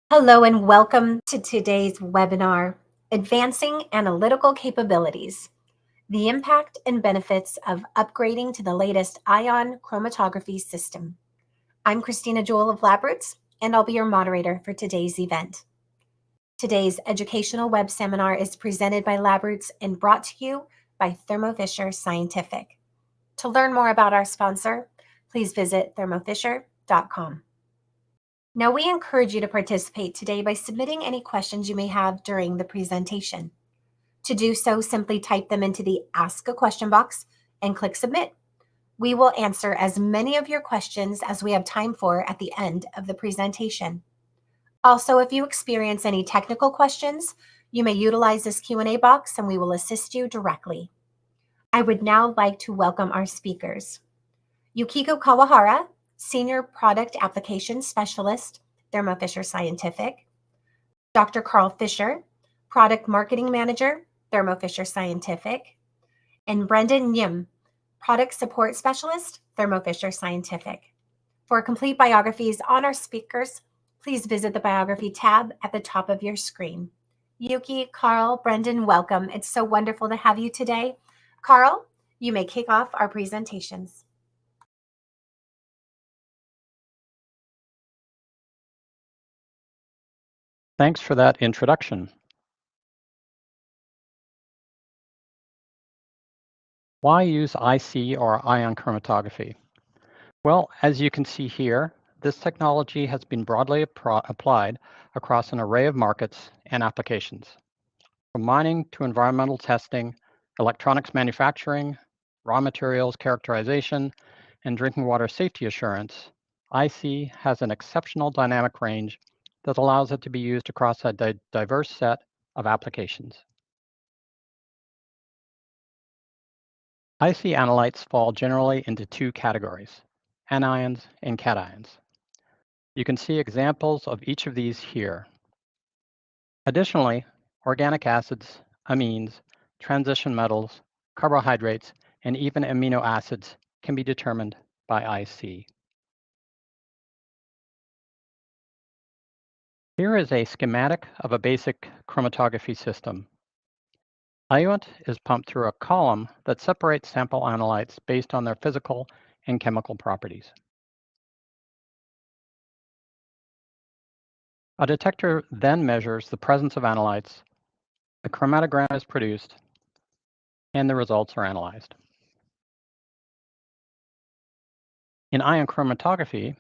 Hello and welcome to today's webinar, Advancing Analytical Capabilities, the Impact and Benefits of Upgrading to the Latest Ion Chromatography System. I'm Christina Jewell of LabRoots, and I'll be your moderator for today's event. Today's educational web seminar is presented by LabRoots and brought to you by Thermo Fisher Scientific. To learn more about our sponsor, please visit thermofisher.com. Now, we encourage you to participate today by submitting any questions you may have during the presentation. To do so, simply type them into the Ask a Question box and click Submit. We will answer as many of your questions as we have time for at the end of the presentation. Also, if you experience any technical questions, you may utilize this Q&A box and we will assist you directly. I would now like to welcome our speakers. Yukiko Kawahara, Senior Product Application Specialist, Thermo Fisher Scientific. Dr. Carl Fisher, Product Marketing Manager, Thermo Fisher Scientific. And Brendan Nghiem, Product Support Specialist, Thermo Fisher Scientific. For complete biographies on our speakers, please visit the Biography tab at the top of your screen. Yuki, Carl, Brendan, welcome. It's so wonderful to have you today. Carl, you may kick off our presentations. Thanks for that introduction. Why use IC or ion chromatography? Well, as you can see here, this technology has been broadly applied across an array of markets and applications. From mining to environmental testing, electronics manufacturing, raw materials characterization, and drinking water safety assurance, IC has an exceptional dynamic range that allows it to be used across a diverse set of applications. IC analytes fall generally into two categories, anions and cations. You can see examples of each of these here. Additionally, organic acids, amines, transition metals, carbohydrates, and even amino acids can be determined by IC. Here is a schematic of a basic chromatography system. Diluent is pumped through a column that separates sample analytes based on their physical and chemical properties. A detector then measures the presence of analytes, a chromatogram is produced, and the results are analyzed. In ion chromatography,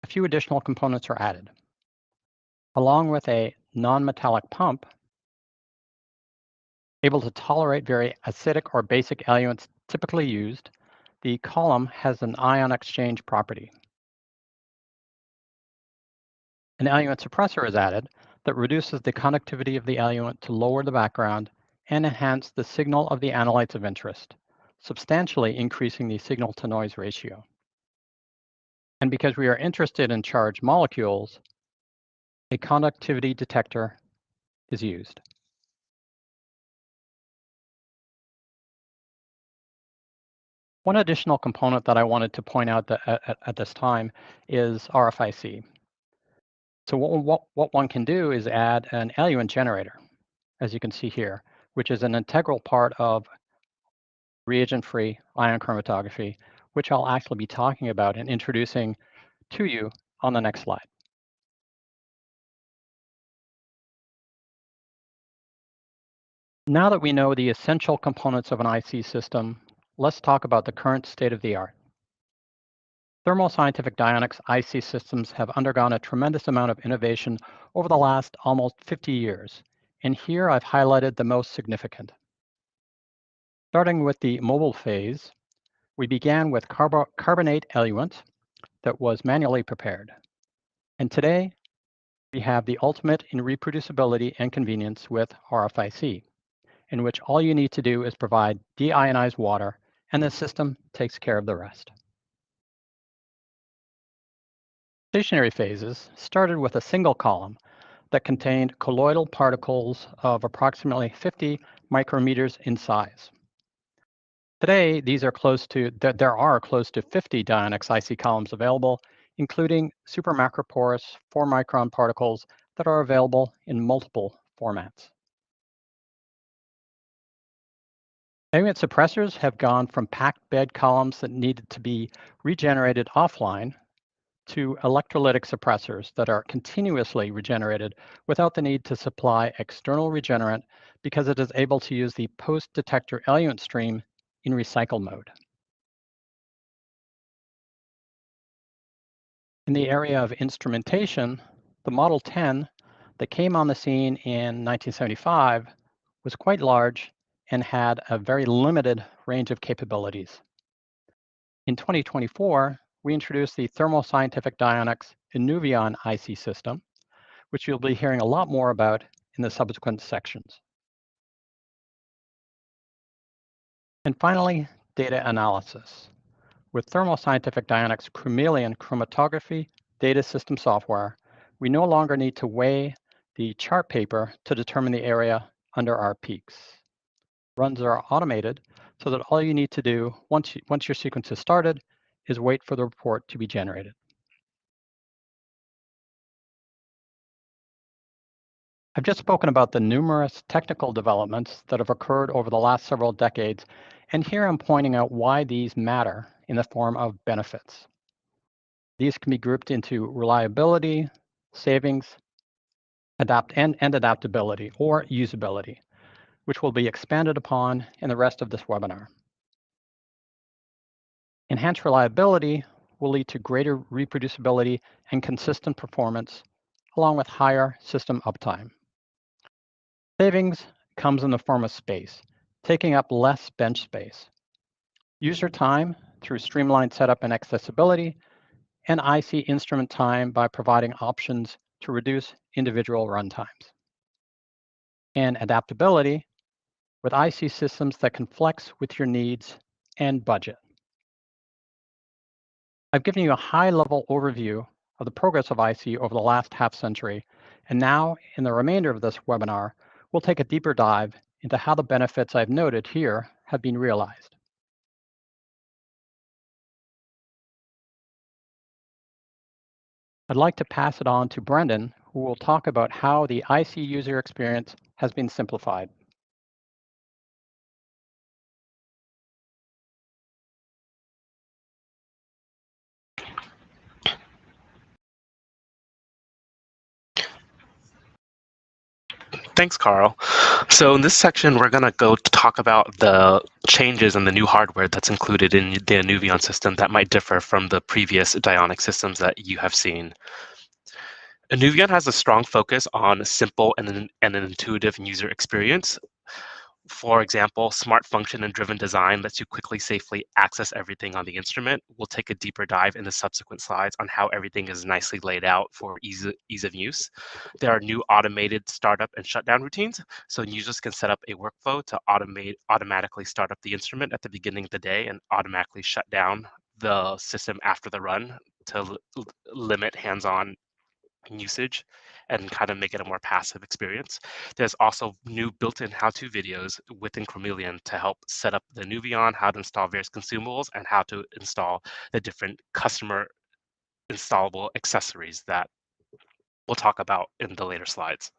a few additional components are added. Along with a non-metallic pump, able to tolerate very acidic or basic eluents typically used, the column has an ion exchange property. An eluent suppressor is added that reduces the conductivity of the eluent to lower the background and enhance the signal of the analytes of interest, substantially increasing the signal-to-noise ratio. And because we are interested in charged molecules, a conductivity detector is used. One additional component that I wanted to point out at this time is RFIC. So what one can do is add an eluent generator, as you can see here, which is an integral part of reagent-free ion chromatography, which I'll actually be talking about and introducing to you on the next slide. Now that we know the essential components of an IC system, let's talk about the current state of the art. Thermo Scientific Dionex IC systems have undergone a tremendous amount of innovation over the last almost 50 years, and here I've highlighted the most significant. Starting with the mobile phase, we began with carbonate eluent that was manually prepared. And today, we have the ultimate in reproducibility and convenience with RFIC, in which all you need to do is provide deionized water, and the system takes care of the rest. Stationary phases started with a single column that contained colloidal particles of approximately 50 micrometers in size. Today, there are close to 50 Dionex IC columns available, including super macroporous 4-micron particles that are available in multiple formats. Ambient suppressors have gone from packed bed columns that needed to be regenerated offline to electrolytic suppressors that are continuously regenerated without the need to supply external regenerant because it is able to use the post-detector eluent stream in recycle mode. In the area of instrumentation, the Model 10 that came on the scene in 1975 was quite large and had a very limited range of capabilities. In 2024, we introduced the Thermo Scientific Dionex Inuvion IC system, which you'll be hearing a lot more about in the subsequent sections. And finally, data analysis. With Thermo Scientific Dionex Chromeleon chromatography data system software, we no longer need to weigh the chart paper to determine the area under our peaks. Runs are automated so that all you need to do once your sequence is started is wait for the report to be generated. I've just spoken about the numerous technical developments that have occurred over the last several decades, and here I'm pointing out why these matter in the form of benefits. These can be grouped into reliability, savings, adaptability, or usability, which will be expanded upon in the rest of this webinar. Enhanced reliability will lead to greater reproducibility and consistent performance, along with higher system uptime. Savings comes in the form of space, taking up less bench space. User time through streamlined setup and accessibility, and IC instrument time by providing options to reduce individual runtimes. And adaptability with IC systems that can flex with your needs and budget. I've given you a high-level overview of the progress of IC over the last half century, and now in the remainder of this webinar, we'll take a deeper dive into how the benefits I've noted here have been realized. I'd like to pass it on to Brendan, who will talk about how the IC user experience has been simplified. Thanks, Carl. So in this section, we're going to go to talk about the changes in the new hardware that's included in the Inuvion system that might differ from the previous Dionex systems that you have seen. Inuvion has a strong focus on simple and an intuitive user experience. For example, smart function and driven design lets you quickly, safely access everything on the instrument. We'll take a deeper dive in the subsequent slides on how everything is nicely laid out for ease of use. There are new automated startup and shutdown routines, so users can set up a workflow to automatically start up the instrument at the beginning of the day and automatically shut down the system after the run to limit hands-on usage and kind of make it a more passive experience. There's also new built-in how-to videos within Chromeleon to help set up the Inuvion, how to install various consumables, and how to install the different customer installable accessories that we'll talk about in the later slides.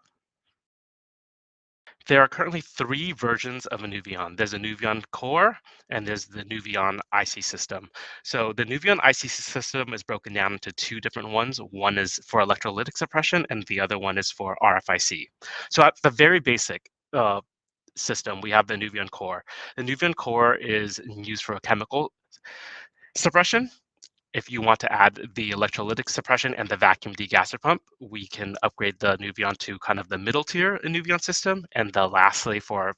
There are currently 3 versions of Inuvion. There's a Inuvion Core, and there's the Inuvion IC system. So the Inuvion IC system is broken down into 2 different ones. One is for electrolytic suppression, and the other one is for RFIC. So at the very basic system, we have the Inuvion Core. The Inuvion Core is used for chemical suppression. If you want to add the electrolytic suppression and the vacuum degasser pump, we can upgrade the Inuvion to kind of the middle tier Inuvion system. And lastly, for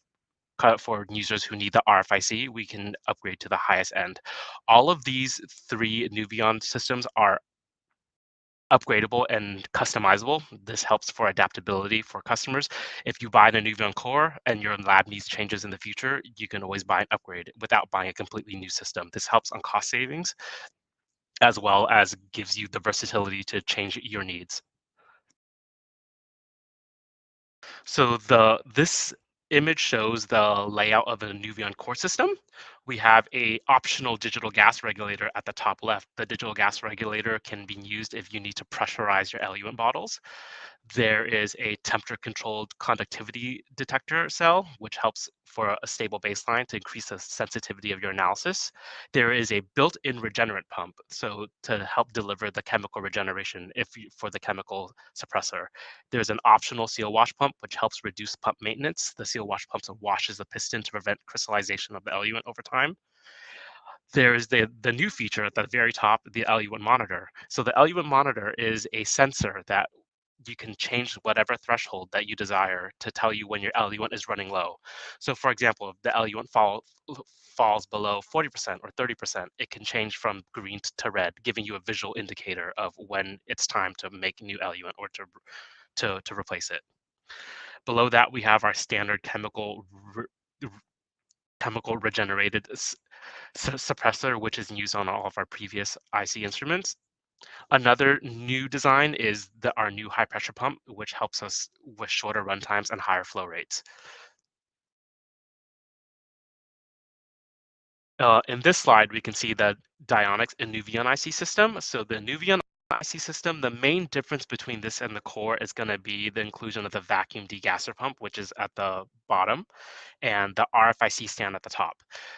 users who need the RFIC, we can upgrade to the highest end. All of these 3 Inuvion systems are upgradable and customizable. This helps for adaptability for customers. If you buy an Inuvion Core and your lab needs changes in the future, you can always buy an upgrade without buying a completely new system. This helps on cost savings, as well as gives you the versatility to change your needs. So this image shows the layout of the Inuvion core system. We have a optional digital gas regulator at the top left. The digital gas regulator can be used if you need to pressurize your eluent bottles. There is a temperature-controlled conductivity detector cell, which helps for a stable baseline to increase the sensitivity of your analysis. There is a built-in regenerant pump, so to help deliver the chemical regeneration for the chemical suppressor. There's an optional seal wash pump, which helps reduce pump maintenance. The seal wash pump washes the piston to prevent crystallization of the eluent over time. There is the new feature at the very top, the eluent monitor. So the eluent monitor is a sensor that you can change whatever threshold that you desire to tell you when your eluent is running low. So for example, if the eluent falls below 40% or 30%, it can change from green to red, giving you a visual indicator of when it's time to make new eluent or to replace it. Below that, we have our standard chemical regenerated suppressor, which is used on all of our previous IC instruments. Another new design is our new high pressure pump, which helps us with shorter run times and higher flow rates. In this slide, we can see the Dionex Inuvion IC system. So the Inuvion IC system, the main difference between this and the core is going to be the inclusion of the vacuum degasser pump, which is at the bottom, and the RFIC stand at the top.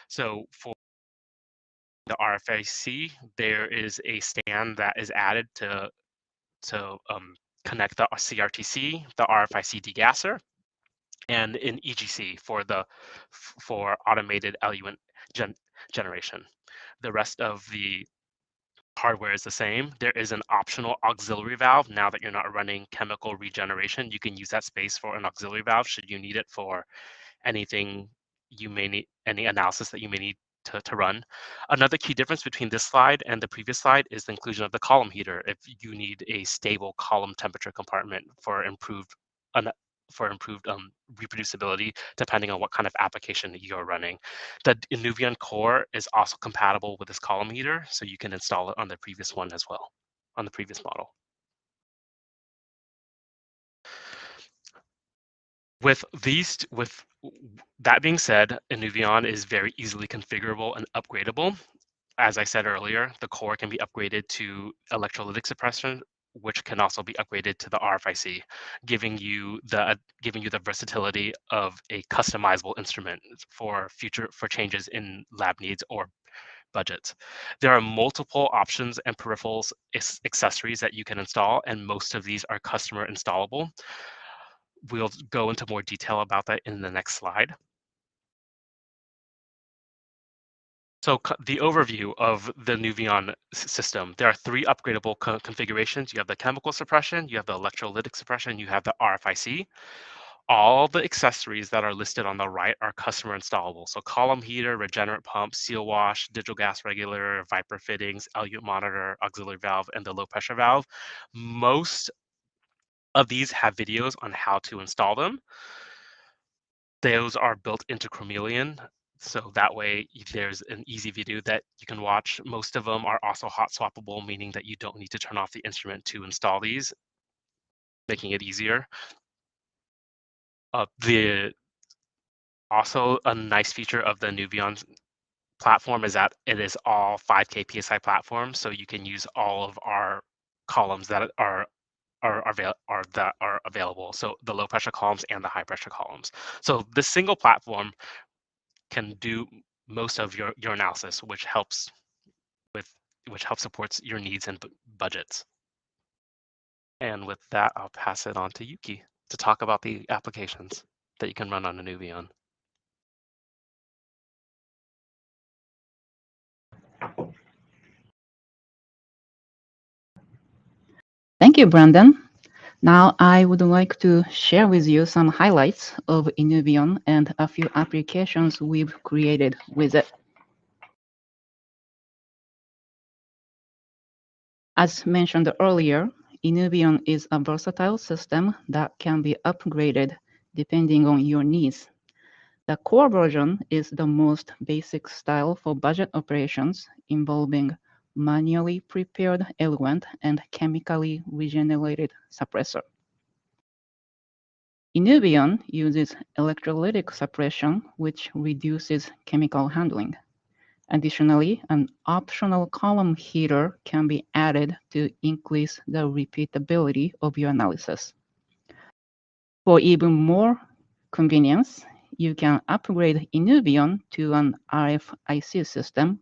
So for the RFIC, there is a stand that is added to connect the CRTC, the RFIC degasser, and in EGC for automated eluent generation. The rest of the hardware is the same. There is an optional auxiliary valve. Now that you're not running chemical regeneration, you can use that space for an auxiliary valve should you need it for anything you may need, any analysis that you may need to run. Another key difference between this slide and the previous slide is the inclusion of the column heater if you need a stable column temperature compartment for improved reproducibility depending on what kind of application that you're running. The Inuvion core is also compatible with this column heater, so you can install it on the previous one as well, on the previous model. With that being said, Inuvion is very easily configurable and upgradable. As I said earlier, the core can be upgraded to electrolytic suppression, which can also be upgraded to the RFIC, giving you the versatility of a customizable instrument for changes in lab needs or budgets. There are multiple options and peripherals accessories that you can install, and most of these are customer installable. We'll go into more detail about that in the next slide. So the overview of the Inuvion system, there are three upgradable configurations. You have the chemical suppression, you have the electrolytic suppression, you have the RFIC. All the accessories that are listed on the right are customer installable. So column heater, regenerant pump, seal wash, digital gas regulator, Viper fittings, eluent monitor, auxiliary valve, and the low pressure valve. Most of these have videos on how to install them. Those are built into Chromeleon, so that way there's an easy video that you can watch. Most of them are also hot swappable, meaning that you don't need to turn off the instrument to install these, making it easier. Also a nice feature of the Inuvion platform is that it is all 5K PSI platform, so you can use all of our columns that are available. So the low pressure columns and the high pressure columns. So this single platform can do most of your analysis, which helps supports your needs and budgets. And with that, I'll pass it on to Yuki to talk about the applications that you can run on Inuvion. Thank you, Brandon. Now I would like to share with you some highlights of Inuvion and a few applications we've created with it. As mentioned earlier, Inuvion is a versatile system that can be upgraded depending on your needs. The core version is the most basic style for budget operations involving manually prepared eluent and chemically regenerated suppressor. Inuvion uses electrolytic suppression, which reduces chemical handling. Additionally, an optional column heater can be added to increase the repeatability of your analysis. For even more convenience, you can upgrade Inuvion to an RFIC system,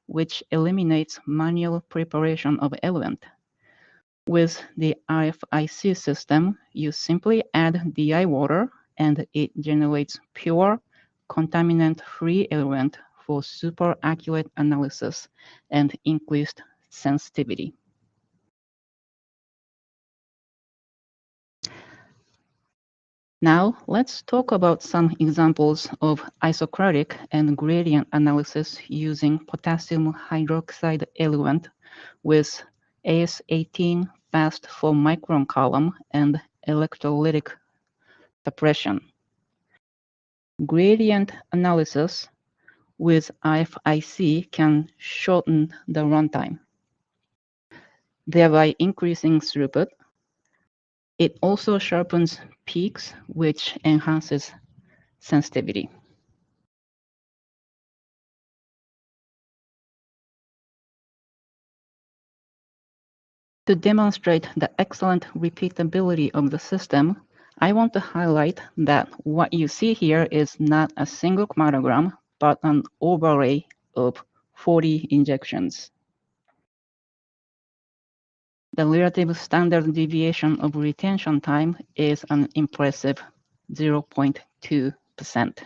which eliminates manual preparation of element. With the RFIC system, you simply add DI water and it generates pure, contaminant-free element for super accurate analysis and increased sensitivity. Now, let's talk about some examples of isochromatic and gradient analysis using potassium hydroxide eluent with AS18 fast 4-micron column and electrolytic suppression. Gradient analysis with RFIC can shorten the runtime, thereby increasing throughput. It also sharpens peaks, which enhances sensitivity. To demonstrate the excellent repeatability of the system, I want to highlight that what you see here is not a single chromatogram, but an overlay of 40 injections. The relative standard deviation of retention time is an impressive 0.2%.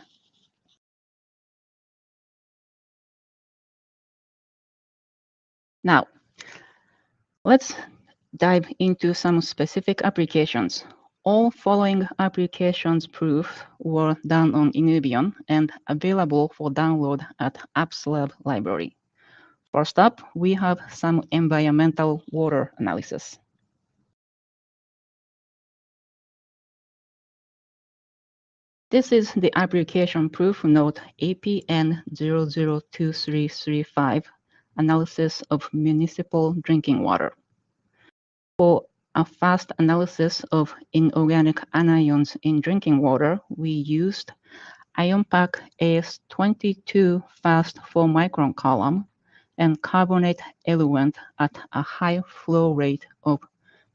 Now, let's dive into some specific applications. All following applications proof were done on Inuvion and available for download at AppsLab library. First up, we have some environmental water analysis. This is the application proof note APN 002335, analysis of municipal drinking water. For a fast analysis of inorganic anions in drinking water, we used IonPack AS22 fast 4-micron column and carbonate eluent at a high flow rate of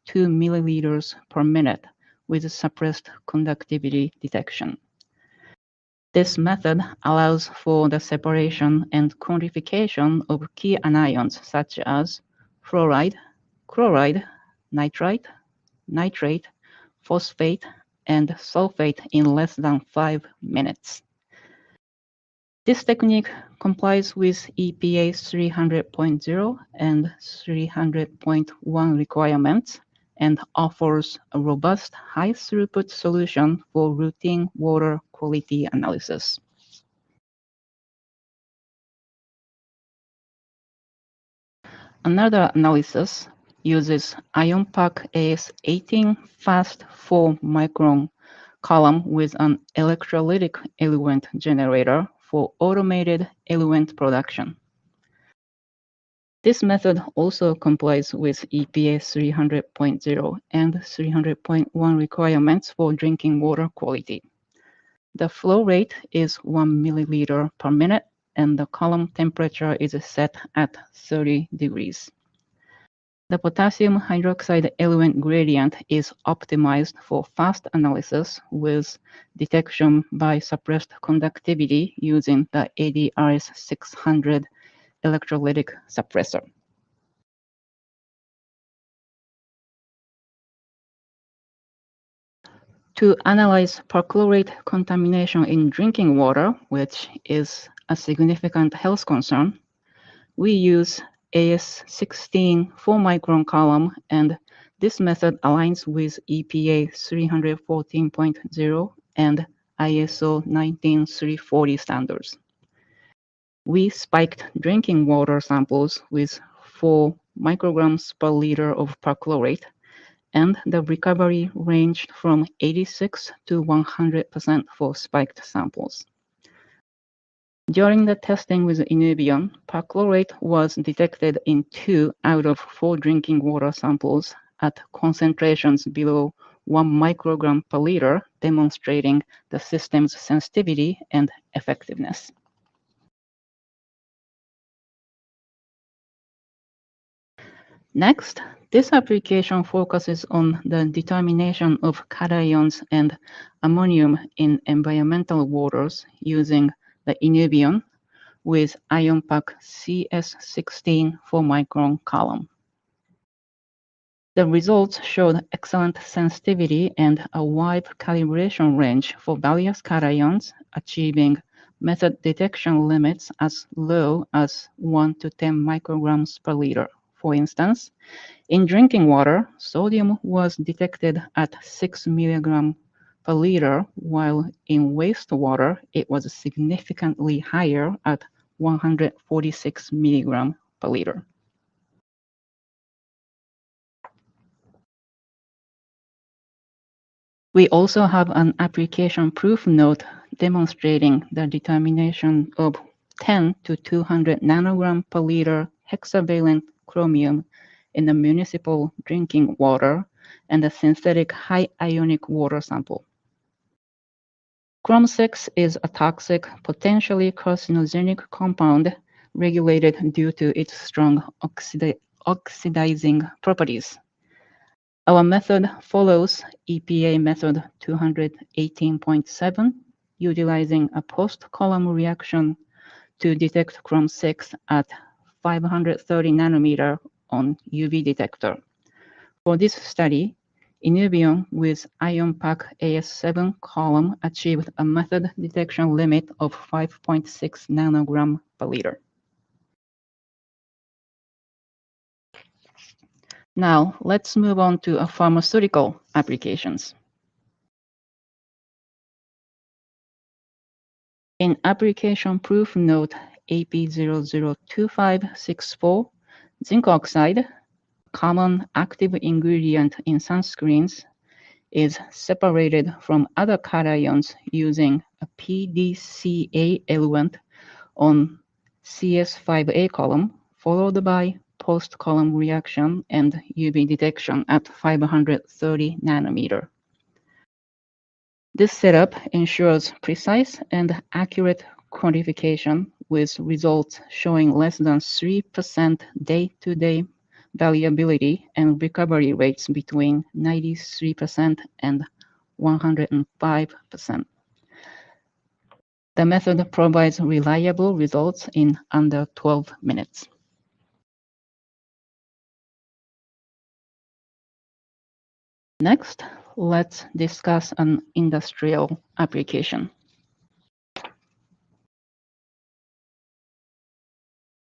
2 milliliters per minute with suppressed conductivity detection. This method allows for the separation and quantification of key anions such as fluoride, chloride, nitrite, nitrate, phosphate, and sulfate in less than 5 minutes. This technique complies with EPA 300.0 and 300.1 requirements and offers a robust, high-throughput solution for routine water quality analysis. Another analysis uses IonPack AS18 fast 4-micron column with an electrolytic eluent generator for automated eluent production. This method also complies with EPA 300.0 and 300.1 requirements for drinking water quality. The flow rate is 1 milliliter per minute, and the column temperature is set at 30 degrees. The potassium hydroxide eluent gradient is optimized for fast analysis with detection by suppressed conductivity using the ADRS 600 electrolytic suppressor. To analyze perchlorate contamination in drinking water, which is a significant health concern, we use AS16 4-micron column, and this method aligns with EPA 314.0 and ISO 19340 standards. We spiked drinking water samples with 4 micrograms per liter of perchlorate, and the recovery ranged from 86 to 100% for spiked samples. During the testing with Inuvion, perchlorate was detected in 2 out of 4 drinking water samples at concentrations below 1 microgram per liter, demonstrating the system's sensitivity and effectiveness. Next, this application focuses on the determination of cations and ammonium in environmental waters using the Inuvion with ion pack CS16 4-micron column. The results showed excellent sensitivity and a wide calibration range for various cations, achieving method detection limits as low as 1 to 10 micrograms per liter. For instance, in drinking water, sodium was detected at 6 milligrams per liter, while in wastewater, it was significantly higher at 146 milligrams per liter. We also have an application proof note demonstrating the determination of 10 to 200 nanogram per liter hexavalent chromium in the municipal drinking water and a synthetic high ionic water sample. Chrom-6 is a toxic, potentially carcinogenic compound regulated due to its strong oxidizing properties. Our method follows EPA method 218.7, utilizing a post-column reaction to detect Chrom-6 at 530 nanometer on UV detector. For this study, Inuvion with ion pack AS7 column achieved a method detection limit of 5.6 nanogram per liter. Now, let's move on to pharmaceutical applications. In application proof note AP002564, zinc oxide, common active ingredient in sunscreens, is separated from other cations using a PDCA element on CS5A column, followed by post-column reaction and UV detection at 530 nanometer. This setup ensures precise and accurate quantification with results showing less than 3% day-to-day variability and recovery rates between 93% and 105%. The method provides reliable results in under 12 minutes. Next, let's discuss an industrial application.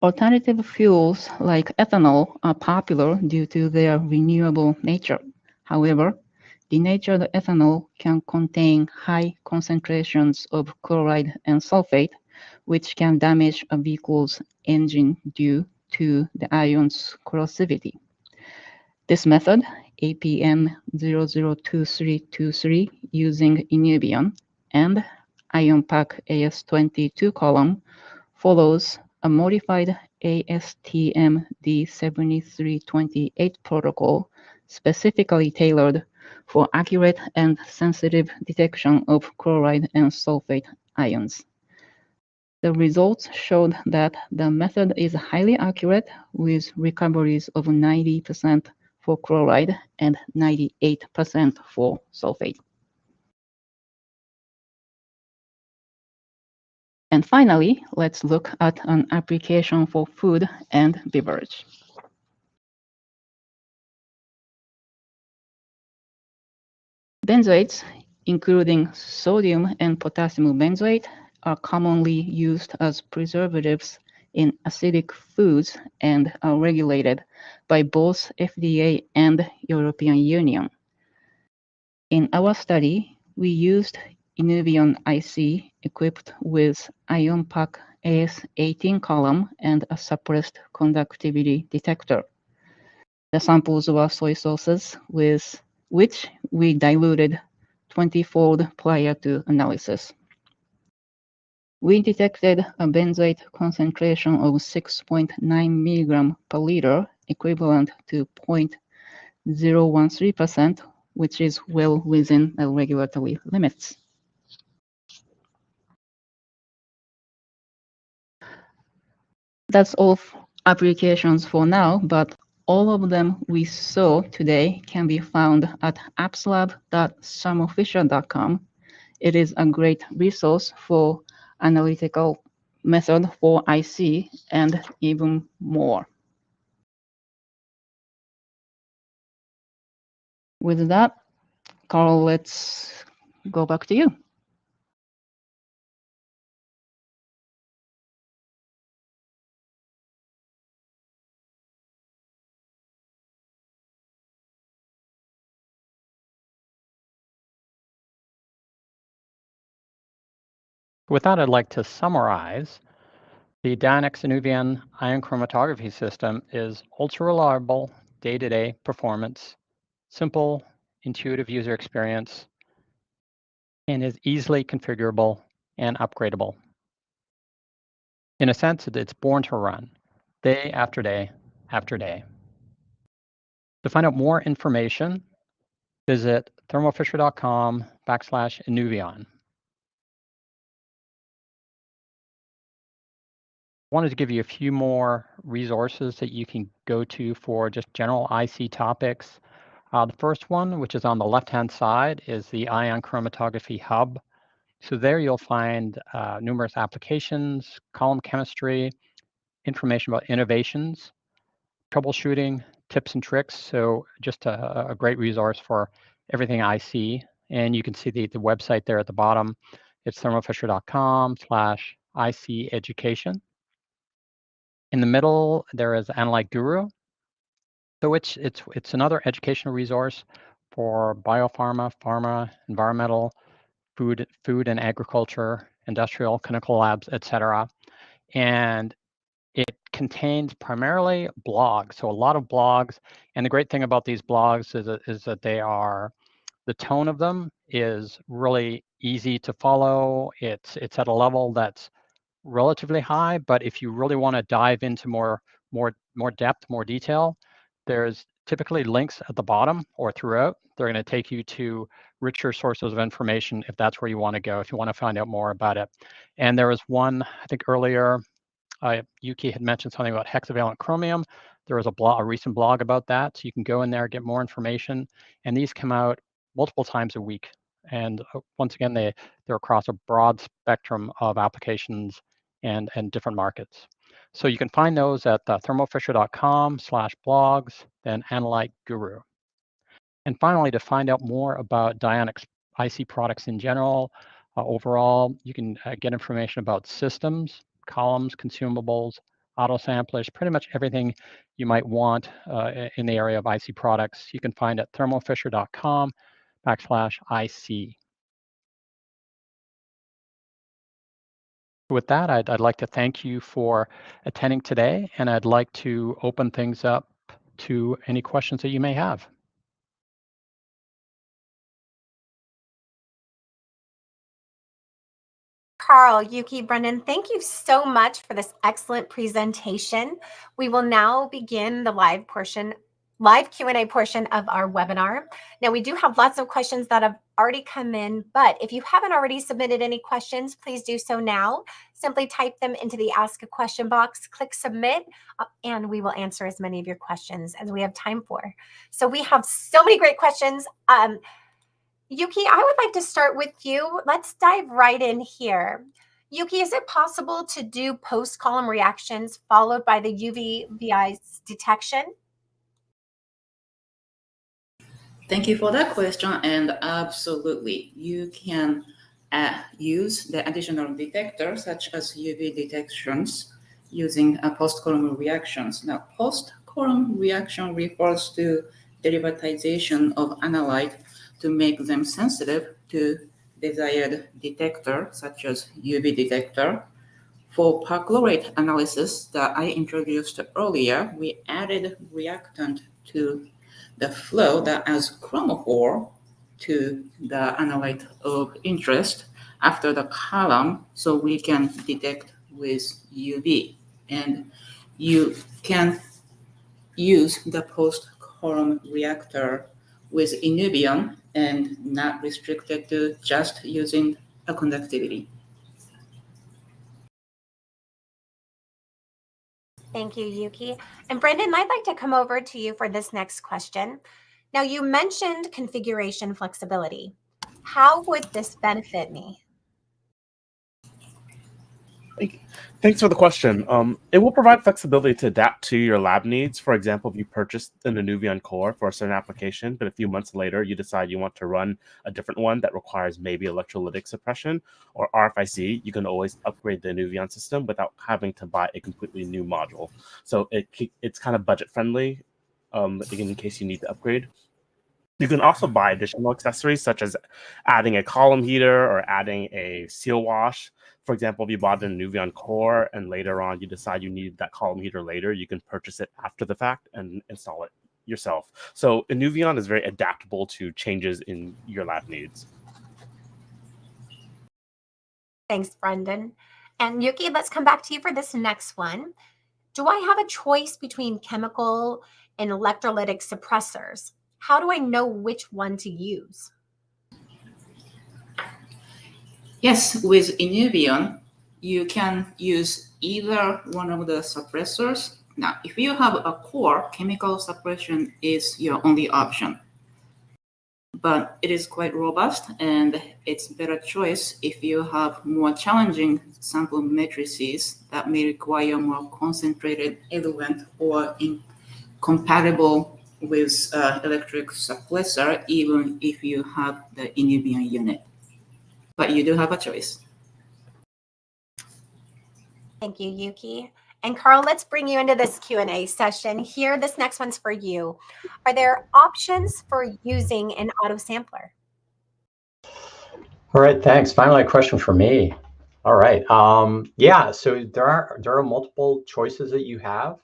Alternative fuels like ethanol are popular due to their renewable nature. However, denatured ethanol can contain high concentrations of chloride and sulfate, which can damage a vehicle's engine due to the ion's corrosivity. This method, APM 002323 using Inuvion and ion pack AS22 column, follows a modified ASTM D7328 protocol specifically tailored for accurate and sensitive detection of chloride and sulfate ions. The results showed that the method is highly accurate with recoveries of 90% for chloride and 98% for sulfate. And finally, let's look at an application for food and beverage. Benzoates, including sodium and potassium benzoate, are commonly used as preservatives in acidic foods and are regulated by both FDA and European Union. In our study, we used Inuvion IC equipped with ion pack AS18 column and a suppressed conductivity detector. The samples were soy sauces with which we diluted 20-fold prior to analysis. We detected a benzoate concentration of 6.9 milligram per liter, equivalent to 0.013%, which is well within the regulatory limits. That's all applications for now, but All of them we saw today can be found at appslab.thermofisher.com. It is a great resource for analytical method for IC and even more. With that, Carl, let's go back to you. With that, I'd like to summarize. The Dynex Inuvion ion chromatography system is ultra-reliable day-to-day performance, simple, intuitive user experience, and is easily configurable and upgradable. In a sense, it's born to run day after day after day. To find out more information, visit thermofisher.com/Inuvion. I wanted to give you a few more resources that you can go to for just general IC topics. The first one, which is on the left-hand side, is the Ion Chromatography Hub. So there you'll find numerous applications, column chemistry, information about innovations, troubleshooting, tips and tricks. So just a great resource for everything IC. And you can see the website there at the bottom. It's thermofisher.com/IC education. In the middle, there is Analyte Guru. So it's another educational resource for biopharma, pharma, environmental, food and agriculture, industrial, clinical labs, etc. And it contains primarily blogs, so a lot of blogs. And the great thing about these blogs is that the tone of them is really easy to follow. It's at a level that's relatively high, but if you really want to dive into more depth, more detail, there's typically links at the bottom or throughout. They're going to take you to richer sources of information if that's where you want to go, if you want to find out more about it. And there was one, I think earlier, Yuki had mentioned something about hexavalent chromium. There was a recent blog about that, so you can go in there, get more information. And these come out multiple times a week. And once again, they're across a broad spectrum of applications and different markets. So you can find those at thermofisher.com/blogs, then Analyte Guru. And finally, to find out more about Dynex IC products in general, overall, you can get information about systems, columns, consumables, auto samplers, pretty much everything you might want in the area of IC products. You can find at thermofisher.com/IC. With that, I'd like to thank you for attending today, and I'd like to open things up to any questions that you may have. Carl, Yuki, Brendan, thank you so much for this excellent presentation. We will now begin the live Q&A portion of our webinar. Now, we do have lots of questions that have already come in, but if you haven't already submitted any questions, please do so now. Simply type them into the Ask a Question box, click Submit, and we will answer as many of your questions as we have time for. So we have so many great questions. Yuki, I would like to start with you. Let's dive right in here. Yuki, is it possible to do post-column reactions followed by the UV-VI detection? Thank you for that question. And absolutely, you can use the additional detector such as UV detections using post-column reactions. Now, post-column reaction refers to derivatization of analyte to make them sensitive to desired detector such as UV detector. For perchlorate analysis that I introduced earlier, we added reactant to the flow that adds chromophore to the analyte of interest after the column, so we can detect with UV. And you can use the post-column reactor with Inuvion and not restricted to just using a conductivity. Thank you, Yuki. And Brendan, I'd like to come over to you for this next question. Now, you mentioned configuration flexibility. How would this benefit me? Thanks for the question. It will provide flexibility to adapt to your lab needs. For example, if you purchased an Inuvion core for a certain application, but a few months later you decide you want to run a different one that requires maybe electrolytic suppression or RFIC, you can always upgrade the Inuvion system without having to buy a completely new module. So it's kind of budget friendly in case you need to upgrade. You can also buy additional accessories such as adding a column heater or adding a seal wash. For example, if you bought an Nuvion core and later on you decide you need that column heater later, you can purchase it after the fact and install it yourself. So Nuvion is very adaptable to changes in your lab needs. Thanks, Brendan. And Yuki, let's come back to you for this next one. Do I have a choice between chemical and electrolytic suppressors? How do I know which one to use? Yes, with Inuvion, you can use either one of the suppressors. Now, if you have a core, chemical suppression is your only option. But it is quite robust, and it's better choice if you have more challenging sample matrices that may require more concentrated element or incompatible with electric suppressor, even if you have the Inuvion unit. But you do have a choice. Thank you, Yuki. And Carl, let's bring you into this Q&A session here. This next one's for you. Are there options for using an auto sampler? All right, thanks. Finally, a question for me. All right. Yeah, so there are multiple choices that you have.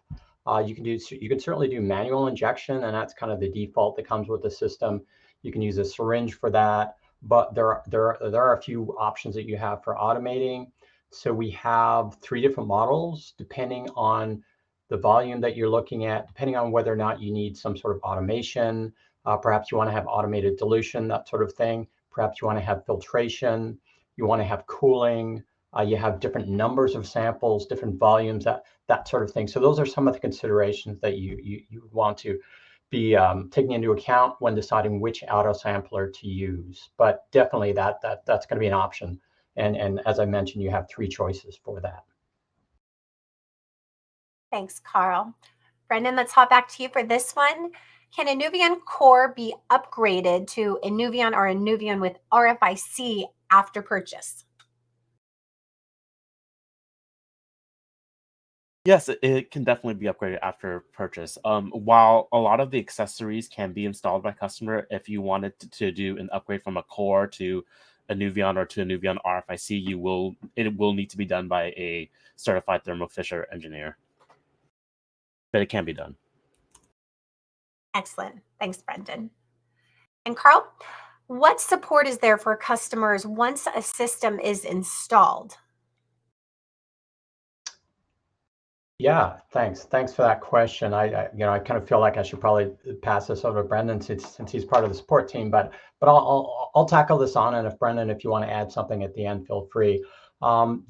You can certainly do manual injection, and that's kind of the default that comes with the system. You can use a syringe for that, but there are a few options that you have for automating. So we have 3 different models depending on the volume that you're looking at, depending on whether or not you need some sort of automation. Perhaps you want to have automated dilution, that sort of thing. Perhaps you want to have filtration, you want to have cooling, you have different numbers of samples, different volumes, that sort of thing. So those are some of the considerations that you want to be taking into account when deciding which auto sampler to use. But definitely that's going to be an option. And as I mentioned, you have 3 choices for that. Thanks, Carl. Brendan, let's hop back to you for this one. Can a Nuvion core be upgraded to a Nuvion or a Nuvion with RFIC after purchase? Yes, it can definitely be upgraded after purchase. While a lot of the accessories can be installed by customer, if you wanted to do an upgrade from a core to a Nuvion or to a Nuvion RFIC, it will need to be done by a certified Thermo Fisher engineer. But it can be done. Excellent. Thanks, Brendan. And Carl, what support is there for customers once a system is installed? Yeah, thanks. Thanks for that question. I kind of feel like I should probably pass this over to Brendan since he's part of the support team, but I'll tackle this on, and if Brendan, if you want to add something at the end, feel free.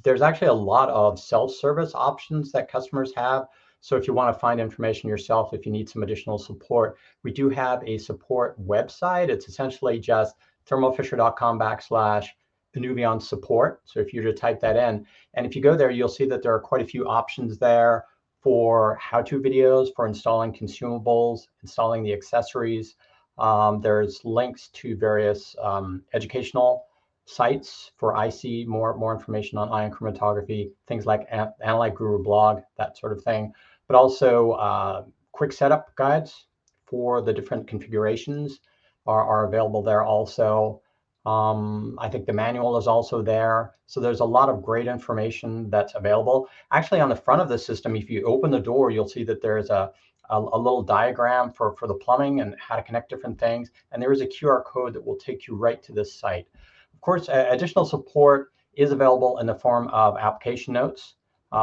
There's actually a lot of self-service options that customers have. So if you want to find information yourself, if you need some additional support, we do have a support website. It's essentially just thermofisher.com/Inuvion support. So if you were to type that in, and if you go there, you'll see that there are quite a few options there for how-to videos, for installing consumables, installing the accessories. There's links to various educational sites for IC, more information on ion chromatography, things like Analyte Guru blog, that sort of thing. But also quick setup guides for the different configurations are available there also. I think the manual is also there. So there's a lot of great information that's available. Actually, on the front of the system, if you open the door, you'll see that there's a little diagram for the plumbing and how to connect different things. And there is a QR code that will take you right to this site. Of course, additional support is available in the form of application notes.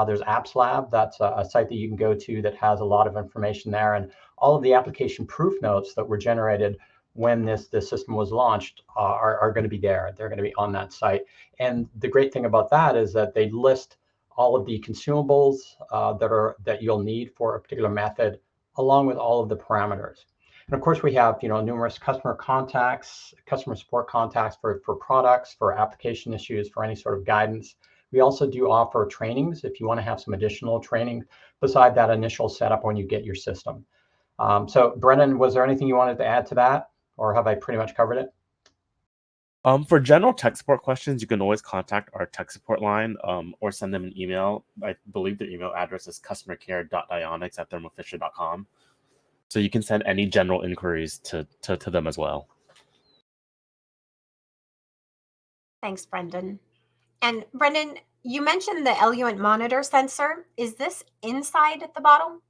There's Apps Lab. That's a site that you can go to that has a lot of information there. And all of the application proof notes that were generated when this system was launched are going to be there. They're going to be on that site. And the great thing about that is that they list all of the consumables that you'll need for a particular method, along with all of the parameters. And of course, we have numerous customer contacts, customer support contacts for products, for application issues, for any sort of guidance. We also do offer trainings if you want to have some additional training beside that initial setup when you get your system. So Brennan, was there anything you wanted to add to that, or have I pretty much covered it? For general tech support questions, you can always contact our tech support line or send them an email. I believe the email address is customercare.dionics@thermofisher.com. So you can send any general inquiries to them as well. Thanks, Brendan. And Brendan, you mentioned the eluent monitor sensor. Is this inside the bottle?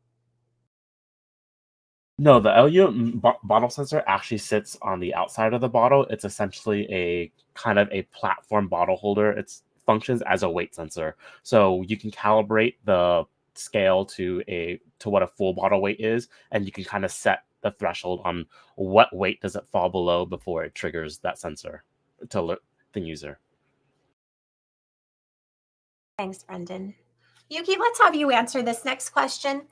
No, the eluent bottle sensor actually sits on the outside of the bottle. It's essentially a kind of a platform bottle holder. It functions as a weight sensor. So you can calibrate the scale to what a full bottle weight is, and you can kind of set the threshold on what weight does it fall below before it triggers that sensor to alert the user. Thanks, Brendan. Yuki, let's have you answer this next question.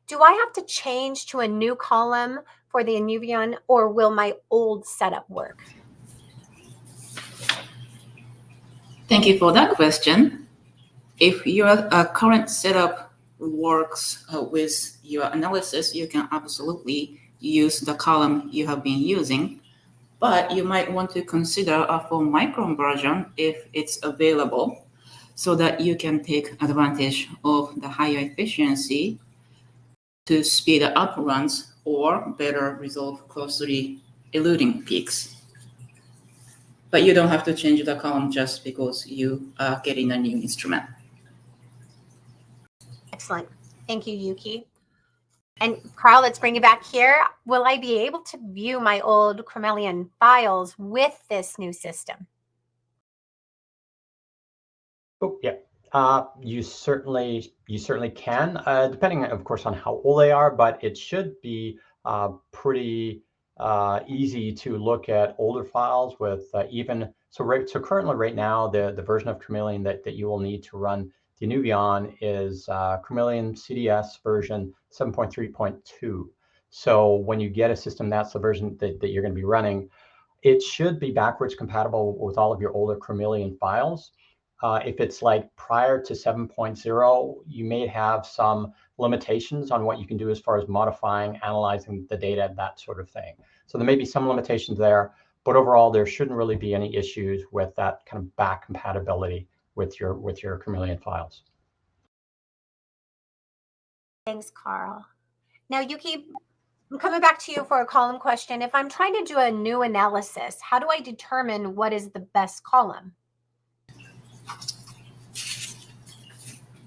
Do I have to change to a new column for the Nghiem, or will my old setup work? Thank you for that question. If your current setup works with your analysis, you can absolutely use the column you have been using, but you might want to consider a 4-micron version if it's available, so that you can take advantage of the higher efficiency to speed up runs or better resolve closely eluting peaks. But you don't have to change the column just because you are getting a new instrument. Excellent. Thank you, Yuki. And Carl, let's bring you back here. Will I be able to view my old Chromelian files with this new system? Oh, yeah. You certainly can, depending, of course, on how old they are, but it should be pretty easy to look at older files with so currently right now the version of Chromelian that you will need to run the Nghiem is Chromelian CDS version 7.3.2. So when you get a system, that's the version that you're going to be running. It should be backwards compatible with all of your older Chromelian files. If it's like prior to 7.0, you may have some limitations on what you can do as far as modifying, analyzing the data, that sort of thing. So there may be some limitations there, but overall, there shouldn't really be any issues with that kind of back compatibility with your Chromelian files. Thanks, Carl. Now, Yuki, I'm coming back to you for a column question. If I'm trying to do a new analysis, how do I determine what is the best column?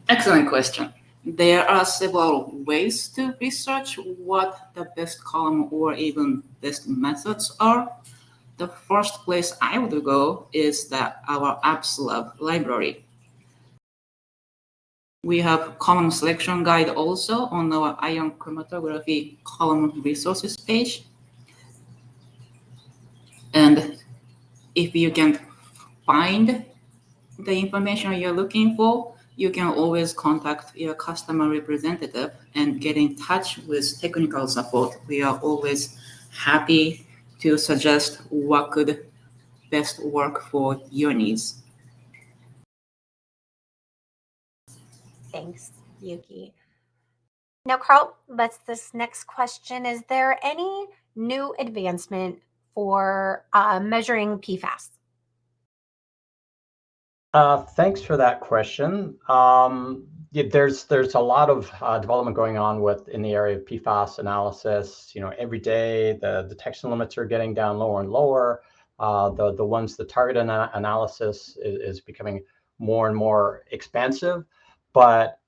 Excellent question. There are several ways to research what the best column or even best methods are. The first place I would go is our apps lab library. We have column selection guide also on our ion chromatography column resources page. And if you can find the information you're looking for, you can always contact your customer representative and get in touch with technical support. We are always happy to suggest what could best work for your needs. Thanks, Yuki. Now, Carl, this next question. Is there any new advancement for measuring PFAS? Thanks for that question. There's a lot of development going on in the area of PFAS analysis. Every day the detection limits are getting down lower and lower. The target analysis is becoming more and more expensive. But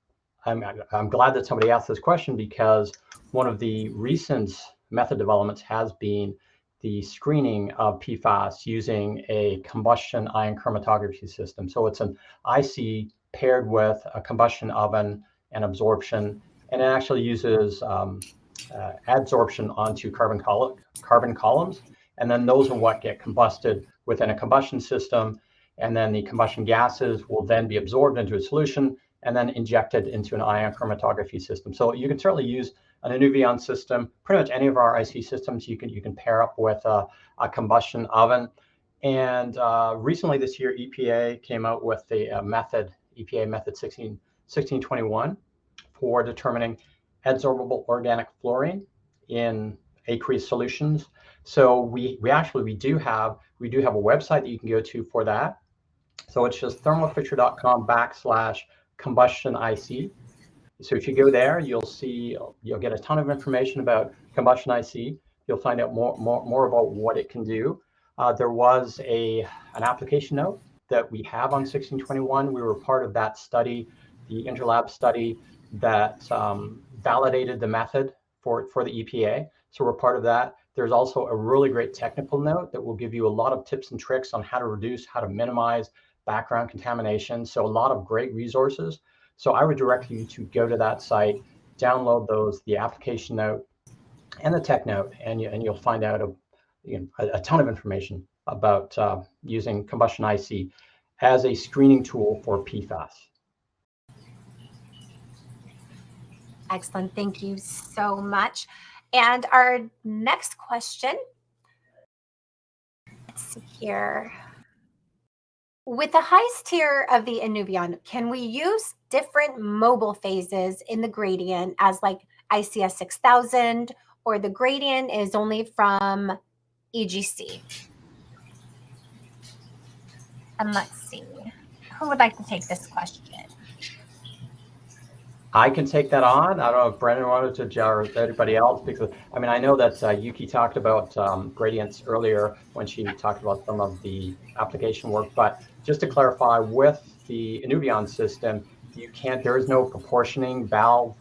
I'm glad that somebody asked this question, because one of the recent method developments has been the screening of PFAS using a combustion ion chromatography system. So it's an IC paired with a combustion oven and absorption, and it actually uses adsorption onto carbon columns, and then those are what get combusted within a combustion system, and then the combustion gases will then be absorbed into a solution, and then injected into an ion chromatography system. So you can certainly use an Inuvion system. Pretty much any of our IC systems you can pair up with a combustion oven. And recently this year, EPA came out with the method, EPA method 1621, for determining adsorbable organic fluorine in aqueous solutions. So we do have a website that you can go to for that. So it's just thermofisher.com/combustion-IC. So if you go there, you'll get a ton of information about combustion IC. You'll find out more about what it can do. There was an application note that we have on 1621. We were part of that study, the interlab study that validated the method for the EPA. So we're part of that. There's also a really great technical note that will give you a lot of tips and tricks on how to reduce, how to minimize background contamination. So a lot of great resources. So I would direct you to go to that site, download the application note and the tech note, and you'll find out a ton of information about using combustion IC as a screening tool for PFAS. Excellent. Thank you so much. And our next question, let's see here. With the highest tier of the Inuvion, can we use different mobile phases in the gradient as like ICS 6000, or the gradient is only from EGC? And let's see, who would like to take this question? I can take that on. I don't know if Brendan wanted to, or anybody else, because I mean, I know that Yuki talked about gradients earlier when she talked about some of the application work. But just to clarify, with the Inuvion system, there is no proportioning valve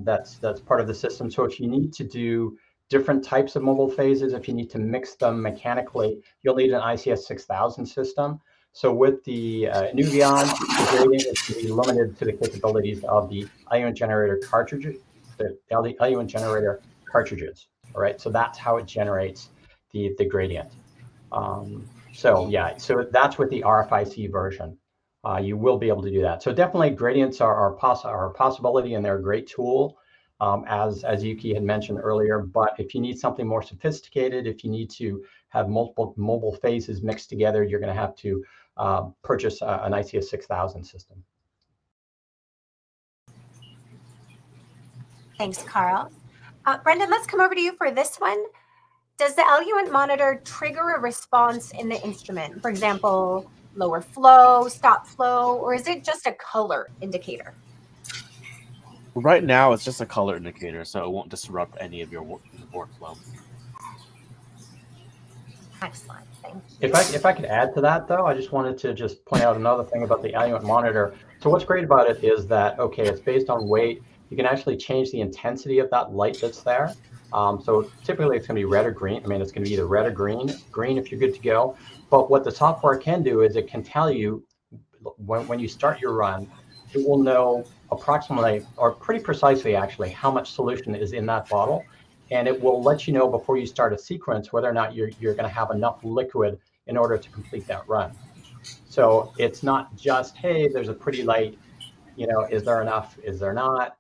that's part of the system. So if you need to do different types of mobile phases, if you need to mix them mechanically, you'll need an ICS 6000 system. So with the Inuvion, the gradient is to be limited to the capabilities of the ion generator cartridges, All right, so that's how it generates the gradient. So that's with the RFIC version. You will be able to do that. So definitely gradients are a possibility, and they're a great tool, as Yuki had mentioned earlier. But if you need something more sophisticated, if you need to have multiple mobile phases mixed together, you're going to have to purchase an ICS 6000 system. Thanks, Carl. Brendan, let's come over to you for this one. Does the eluent monitor trigger a response in the instrument? For example, lower flow, stop flow, or is it just a color indicator? Right now, it's just a color indicator, so it won't disrupt any of your workflow. Excellent. Thank you. If I could add to that, though, I just wanted to just point out another thing about the eluent monitor. So what's great about it is that, okay, it's based on weight. You can actually change the intensity of that light that's there. So typically it's going to be red or green. I mean, it's going to be either red or green if you're good to go. But what the software can do is it can tell you when you start your run, it will know approximately, or pretty precisely actually, how much solution is in that bottle. And it will let you know before you start a sequence whether or not you're going to have enough liquid in order to complete that run. So it's not just, hey, there's a pretty light, is there enough, is there not?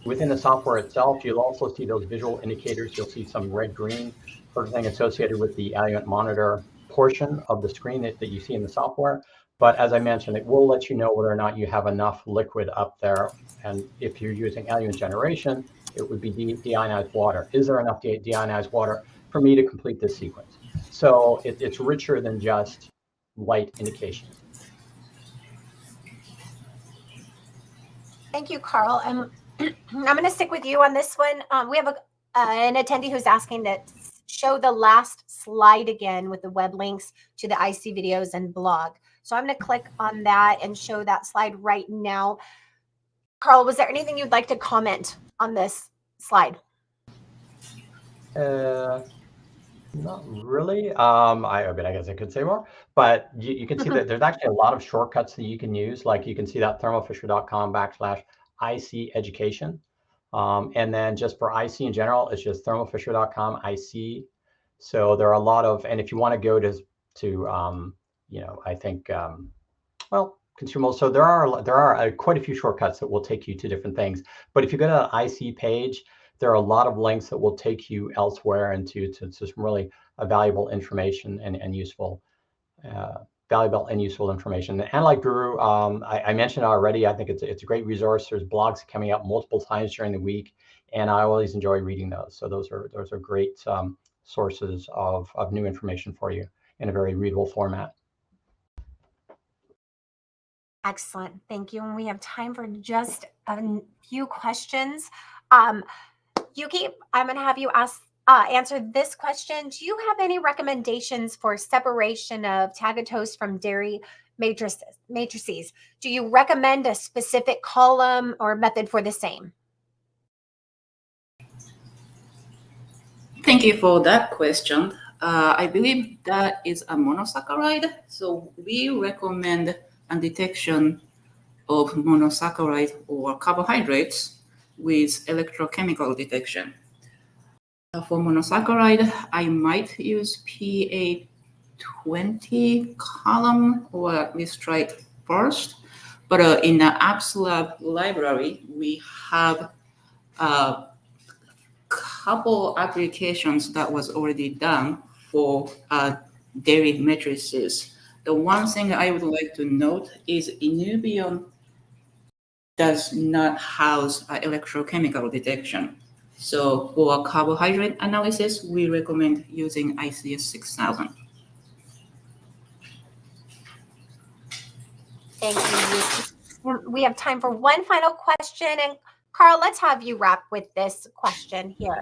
Within the software itself, you'll also see those visual indicators. You'll see some red, green sort of thing associated with the eluent monitor portion of the screen that you see in the software. But as I mentioned, it will let you know whether or not you have enough liquid up there. And if you're using eluent generation, it would be deionized water. Is there enough deionized water for me to complete this sequence? So it's richer than just light indications. Thank you, Carl. I'm going to stick with you on this one. We have an attendee who's asking to show the last slide again with the web links to the IC videos and blog. So I'm going to click on that and show that slide right now. Carl, was there anything you'd like to comment on this slide? Not really. I guess I could say more, but you can see that there's actually a lot of shortcuts that you can use. Like you can see that thermofisher.com/IC education. And then just for IC in general, it's just thermofisher.com IC. So there are a lot of, and if you want to go to I think, well, consumables. So there are quite a few shortcuts that will take you to different things. But if you go to the IC page, there are a lot of links that will take you elsewhere and to some really valuable information and useful information. And Analyte Guru, I mentioned already. I think it's a great resource. There's blogs coming out multiple times during the week, and I always enjoy reading those. So those are great sources of new information for you in a very readable format. Excellent. Thank you. And we have time for just a few questions. Yuki, I'm going to have you answer this question. Do you have any recommendations for separation of tagatose from dairy matrices? Do you recommend a specific column or method for the same? Thank you for that question. I believe that is a monosaccharide, so we recommend a detection of monosaccharide or carbohydrates with electrochemical detection. For monosaccharide, I might use PA20 column, or at least try it first. But in the AppsLab library, we have couple applications that was already done for dairy matrices. The one thing I would like to note is Inuvion does not house electrochemical detection. So for carbohydrate analysis, we recommend using ICS 6000. Thank you, Yuki. We have time for one final question. And Carl, let's have you wrap with this question here.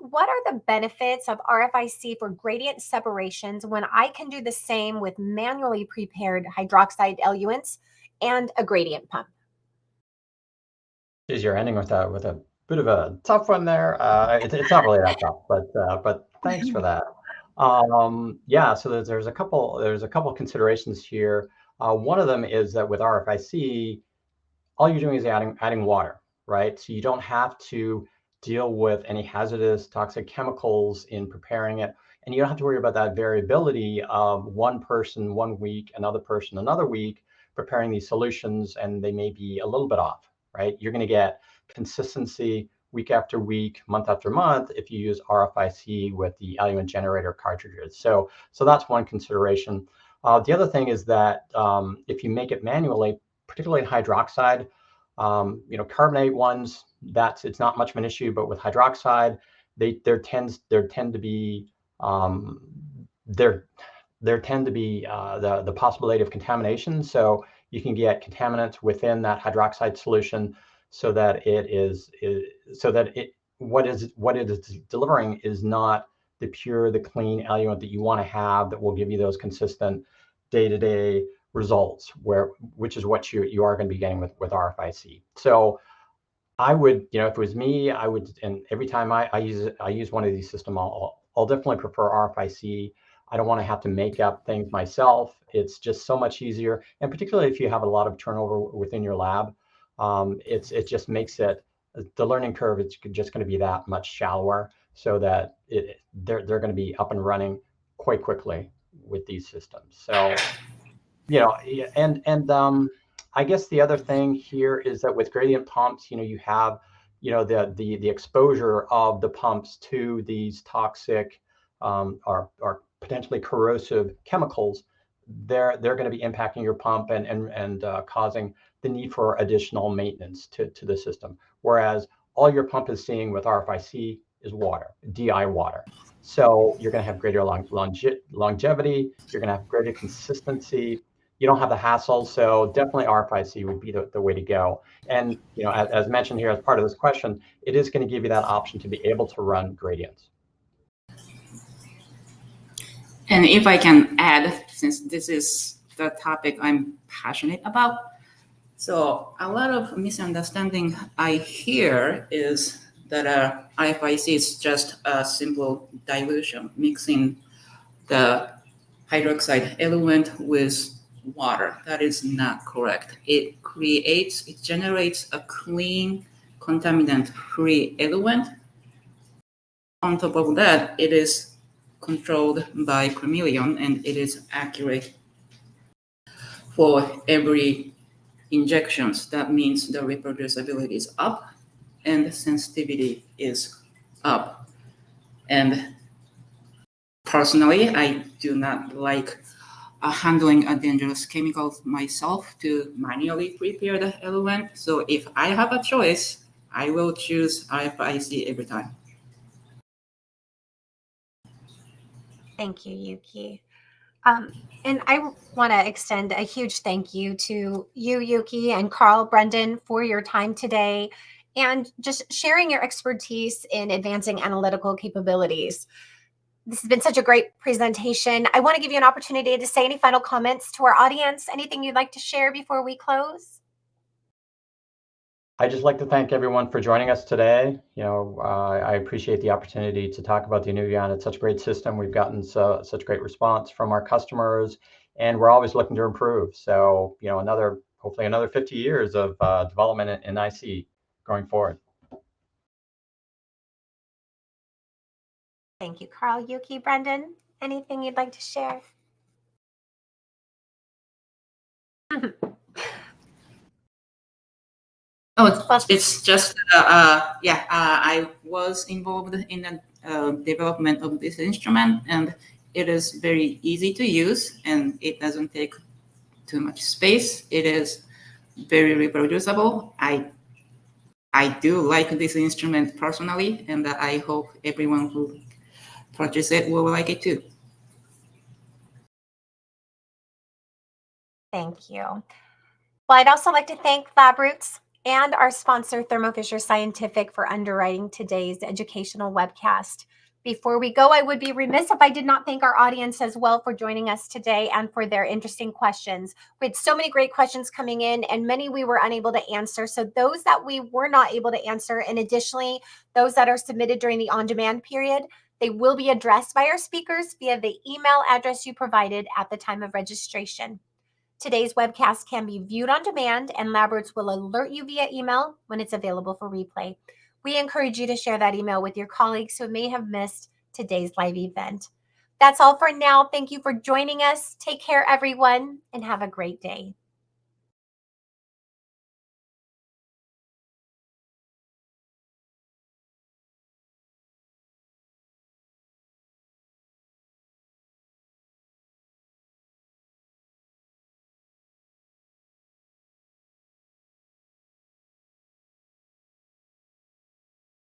What are the benefits of RFIC for gradient separations when I can do the same with manually prepared hydroxide eluents and a gradient pump? You're ending with a bit of a tough one there. It's not really that tough, but thanks for that. Yeah, so there's a couple considerations here. One of them is that with RFIC, all you're doing is adding water, right? So you don't have to deal with any hazardous toxic chemicals in preparing it, and you don't have to worry about that variability of one person 1 week, another person another week preparing these solutions, and they may be a little bit off, right? You're going to get consistency week after week, month after month if you use RFIC with the eluent generator cartridges. So that's one consideration. The other thing is that if you make it manually, particularly hydroxide, carbonate ones, it's not much of an issue, but with hydroxide, there tend to be the possibility of contamination. So you can get contaminants within that hydroxide solution, so that what it is delivering is not the clean eluent that you want to have, that will give you those consistent day-to-day results, which is what you are going to be getting with RFIC. So I would, if it was me, I would, and every time I use one of these systems, I'll definitely prefer RFIC. I don't want to have to make up things myself. It's just so much easier, and particularly if you have a lot of turnover within your lab, it just makes the learning curve is just going to be that much shallower, so that they're going to be up and running quite quickly with these systems. So, I guess the other thing here is that with gradient pumps, you have, the exposure of the pumps to these toxic or potentially corrosive chemicals. They're going to be impacting your pump and causing the need for additional maintenance to the system. Whereas all your pump is seeing with RFIC is water, DI water. So you're going to have greater longevity. You're going to have greater consistency. You don't have the hassle. So definitely RFIC would be the way to go. And as mentioned here as part of this question, it is going to give you that option to be able to run gradients. And if I can add, since this is the topic I'm passionate about, so a lot of misunderstanding I hear is that RFIC is just a simple dilution, mixing the hydroxide eluent with water. That is not correct. It generates a clean, contaminant-free eluent. On top of that, it is controlled by Chromeleon, and it is accurate. for every injections. That means the reproducibility is up and the sensitivity is up. And personally, I do not like handling a dangerous chemical myself to manually prepare the element. So if I have a choice, I will choose RFIC every time. Thank you, Yuki. And I want to extend a huge thank you to you, Yuki, and Carl Brendan for your time today and just sharing your expertise in advancing analytical capabilities. This has been such a great presentation. I want to give you an opportunity to say any final comments to our audience. Anything you'd like to share before we close? I'd just like to thank everyone for joining us today. I appreciate the opportunity to talk about the Inuvion. It's such a great system. We've gotten such great response from our customers, and we're always looking to improve. So, hopefully another 50 years of development in IC going forward. Thank you, Carl. Yuki, Brendan, anything you'd like to share? Oh, it's just, I was involved in the development of this instrument, and it is very easy to use, and it doesn't take too much space. It is very reproducible. I do like this instrument personally, and I hope everyone who purchases it will like it too. Thank you. Well, I'd also like to thank LabRoots and our sponsor, Thermo Fisher Scientific, for underwriting today's educational webcast. Before we go, I would be remiss if I did not thank our audience as well for joining us today and for their interesting questions. We had so many great questions coming in, and many we were unable to answer. So those that we were not able to answer, and additionally, those that are submitted during the on-demand period, they will be addressed by our speakers via the email address you provided at the time of registration. Today's webcast can be viewed on demand, and LabRoots will alert you via email when it's available for replay. We encourage you to share that email with your colleagues who may have missed today's live event. That's all for now. Thank you for joining us. Take care, everyone, and have a great day.